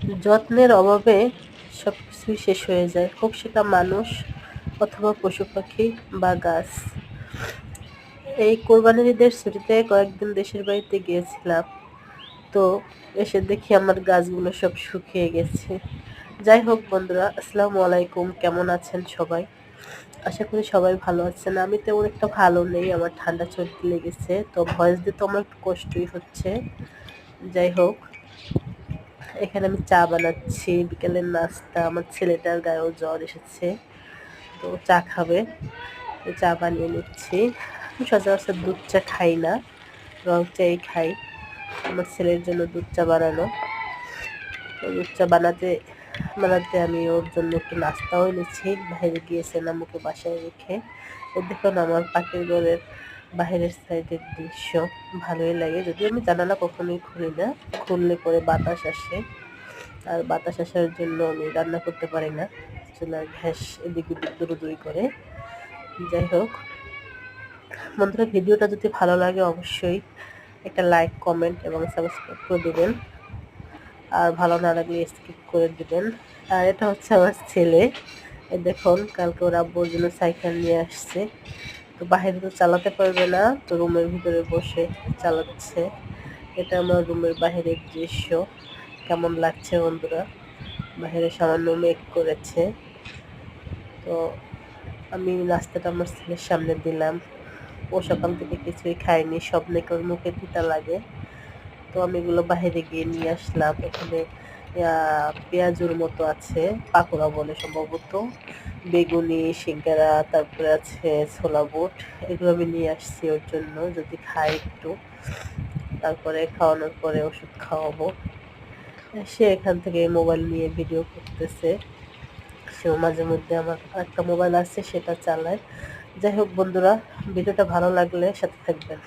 যত্নের অভাবে সবকিছুই শেষ হয়ে যায়, হোক সেটা মানুষ অথবা পশু পাখি বা গাছ। এই কোরবানির ঈদের ছুটিতে কয়েকদিন দেশের বাড়িতে গিয়েছিলাম। তো এসে দেখি আমার গাছগুলো সব শুকিয়ে গেছে। যাই হোক বন্ধুরা, আসসালামু আলাইকুম। কেমন আছেন সবাই? আশা করি সবাই ভালো আছেন। আমি তেমন একটা ভালো নেই, আমার ঠান্ডা সর্দি লেগেছে, তো ভয়েস দিতে আমার একটু কষ্টই হচ্ছে। যাই হোক, এখানে আমি চা বানাচ্ছি, বিকেলের নাস্তা। আমার ছেলেটার গায়েও জ্বর এসেছে, তো চা খাবে, তো চা বানিয়ে নিচ্ছি। আমি সচরাচর দুধ চা খাই না, রং চাই খাই। আমার ছেলের জন্য দুধ চা বানানো। তো দুধ চা বানাতে বানাতে আমি ওর জন্য একটু নাস্তাও এনেছি। বাইরে গিয়েছেন আম্মুকে বাসায় রেখে। দেখুন আমার পাশের ঘরের বাহিরের সাইডের দৃশ্য ভালোই লাগে, যদিও আমি জানালা কখনোই খুলি না, খুললে পরে বাতাস আসে, আর বাতাস আসার জন্য আমি রান্না করতে পারি না, চুলার গ্যাস এদিক ওদিক দৌড়াদৌড়ি করে। যাই হোক বন্ধুরা, ভিডিওটা যদি ভালো লাগে অবশ্যই একটা লাইক, কমেন্ট এবং সাবস্ক্রাইব করে দেবেন, আর ভালো না লাগলে স্কিপ করে দিবেন। আর এটা হচ্ছে আমার ছেলে। দেখুন, কালকে ওর আব্বুর জন্য সাইকেল নিয়ে আসছে, তো বাইরে তো চালাতে পারবে না, তো রুমের ভিতরে বসে চালাচ্ছে। এটা আমার রুমের বাহিরের দৃশ্য। কেমন লাগছে বন্ধুরা? বাইরে সামান্য মেঘ করেছে। তো আমি নাস্তাটা আমার ছেলের সামনে দিলাম। ও সকাল থেকে কিছুই খায়নি, সব নাকি ওর মুখে তিতা লাগে। তো আমি এগুলো বাইরে গিয়ে নিয়ে আসলাম। এখানে পেঁয়াজুর মতো আছে, পাকোড়া বলে সম্ভবত, বেগুনি, সিঙ্গারা, তারপরে আছে ছোলা বুট। এগুলো আমি নিয়ে আসছি ওর জন্য, যদি খায় একটু। তারপরে খাওয়ানোর পরে ওষুধ খাওয়াবো। সে এখান থেকে মোবাইল নিয়ে ভিডিও করতেছে। সেও মাঝে মধ্যে, আমার একটা মোবাইল আছে সেটা চালায়। যাই হোক বন্ধুরা, ভিডিওটা ভালো লাগলে সাথে থাকবেন।